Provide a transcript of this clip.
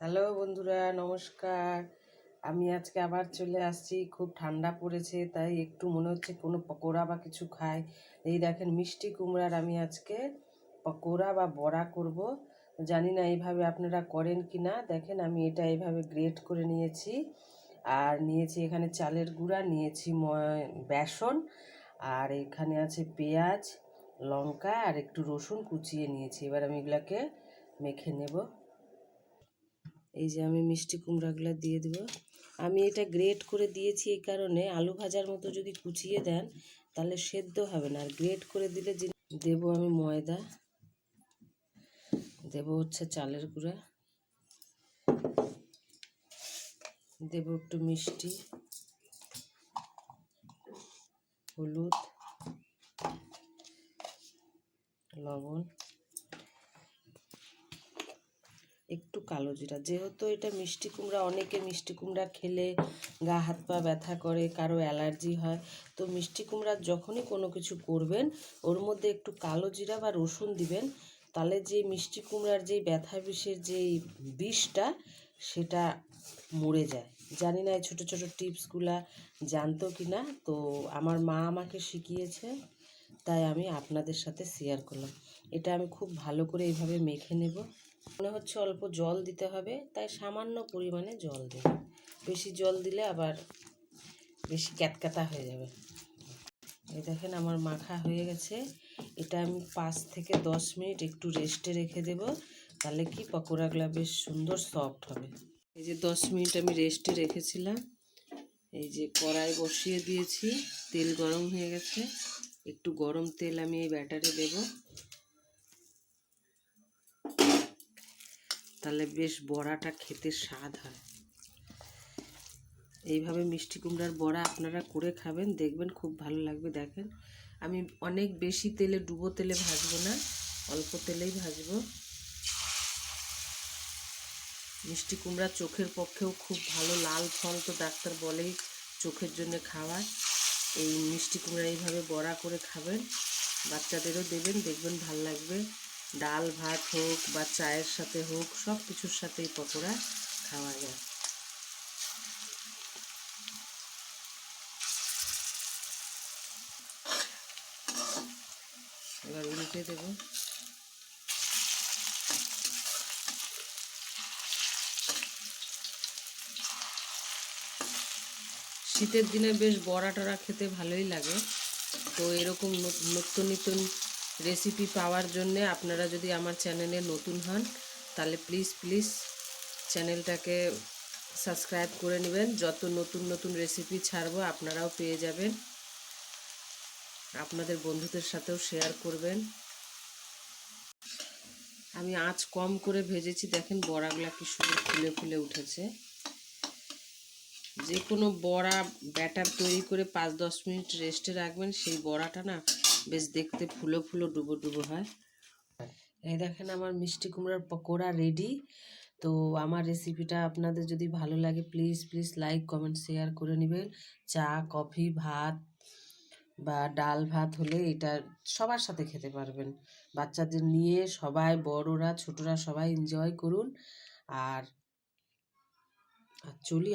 Hello বন্ধুরা, নমস্কার। আমি আজকে আবার চলে আসছি। খুব ঠান্ডা পড়েছে, তাই একটু মনে হচ্ছে কোনো পকোড়া বা কিছু খাই। এই দেখেন, মিষ্টি কুমড়ার আমি আজকে পকোড়া বা বড়া করব। জানি না এইভাবে আপনারা করেন কি না। দেখেন, আমি এটা এইভাবে গ্রেট করে নিয়েছি, আর নিয়েছি এখানে চালের গুঁড়া, নিয়েছি বেসন, আর এখানে আছে পেঁয়াজ, লঙ্কা আর একটু রসুন কুচিয়ে নিয়েছি। এবার আমি এগুলাকে মেখে নেব। এই যে আমি মিষ্টি কুমড়াগুলো দিয়ে দেব। আমি এটা গ্রেট করে দিয়েছি এই কারণে, আলু ভাজার মতো যদি কুচিয়ে দেন তাহলে সেদ্ধ হবে না, আর গ্রেট করে দিলে দেব আমি ময়দা, দেব হচ্ছে চালের গুঁড়া, দেব একটু মিষ্টি, হলুদ, লবণ, একটু কালো জিরা। যেহেতু এটা মিষ্টি কুমড়া, অনেকে মিষ্টি কুমড়া খেলে গা হাত পা ব্যথা করে, কারো অ্যালার্জি হয়, তো মিষ্টি কুমড়ার যখনই কোনো কিছু করবেন ওর মধ্যে একটু কালো জিরা বা রসুন দিবেন, তাহলে যে মিষ্টি কুমড়ার যেই ব্যথা বিষের যেই বিষটা সেটা মরে যায়। জানি না এই ছোটো ছোটো টিপসগুলা জানতো কি না, তো আমার মা আমাকে শিখিয়েছে, তাই আমি আপনাদের সাথে শেয়ার করলাম। এটা আমি খুব ভালো করে এইভাবে মেখে নেব। মনে হচ্ছে অল্প জল দিতে হবে, তাই সামান্য পরিমাণে জল দেব। বেশি জল দিলে আবার বেশি ক্যাতক্যাতা হয়ে যাবে। এই দেখেন, আমার মাখা হয়ে গেছে। এটা আমি 5 থেকে 10 মিনিট একটু রেস্টে রেখে দেব, তাহলে কি পকোড়াগুলো বেশ সুন্দর সফট হবে। এই যে 10 মিনিট আমি রেস্টে রেখেছিলাম। এই যে কড়াই বসিয়ে দিয়েছি, তেল গরম হয়ে গেছে। একটু গরম তেল আমি এই ব্যাটারে দেব, তাহলে বেশ বড়াটা খেতে স্বাদ হয়। এইভাবে মিষ্টি কুমড়ার বড়া আপনারা করে খাবেন, দেখবেন খুব ভালো লাগবে। দেখেন, আমি অনেক বেশি তেলে, ডুবো তেলে ভাজবো না, অল্প তেলেই ভাজবো। মিষ্টি কুমড়া চোখের পক্ষেও খুব ভালো, লাল ফল তো ডাক্তার বলেই চোখের জন্য খাওয়ার। এই মিষ্টি কুমড়া এইভাবে বড়া করে খাবেন, বাচ্চাদেরও দেবেন, দেখবেন ভাল লাগবে। ডাল ভাত হোক বা চায়ের সাথে হোক, সব কিছুর সাথেই পকোড়া খাওয়া যায়। এবার উল্টে দেবো। শীতের দিনে বেশ বড়া টড়া খেতে ভালোই লাগে। তো এরকম নিত্য নতুন রেসিপি পাওয়ার জন্যে আপনারা যদি আমার চ্যানেলে নতুন হন, তাহলে প্লিজ চ্যানেলটাকে সাবস্ক্রাইব করে নেবেন। যত নতুন নতুন রেসিপি ছাড়বো আপনারাও পেয়ে যাবেন, আপনাদের বন্ধুদের সাথেও শেয়ার করবেন। আমি আঁচ কম করে ভেজেছি, দেখেন বড়াগুলা কি সুন্দর ফুলে ফুলে উঠেছে। যে কোনো বড়া ব্যাটার তৈরি করে 5-10 মিনিট রেস্টে রাখবেন, সেই বড়াটা না বেশ দেখতে ফুলো ফুলো ডুবো ডুবো হয়। এই দেখেন, আমার মিষ্টি কুমড়ার পকোড়া রেডি। তো আমার রেসিপিটা আপনাদের যদি ভালো লাগে প্লিজ লাইক কমেন্ট শেয়ার করে নেবেন। চা, কফি, ভাত বা ডাল ভাত হলে এটা সবার সাথে খেতে পারবেন। বাচ্চাদের নিয়ে সবাই, বড়রা ছোটরা সবাই এনজয় করুন। আর চলি।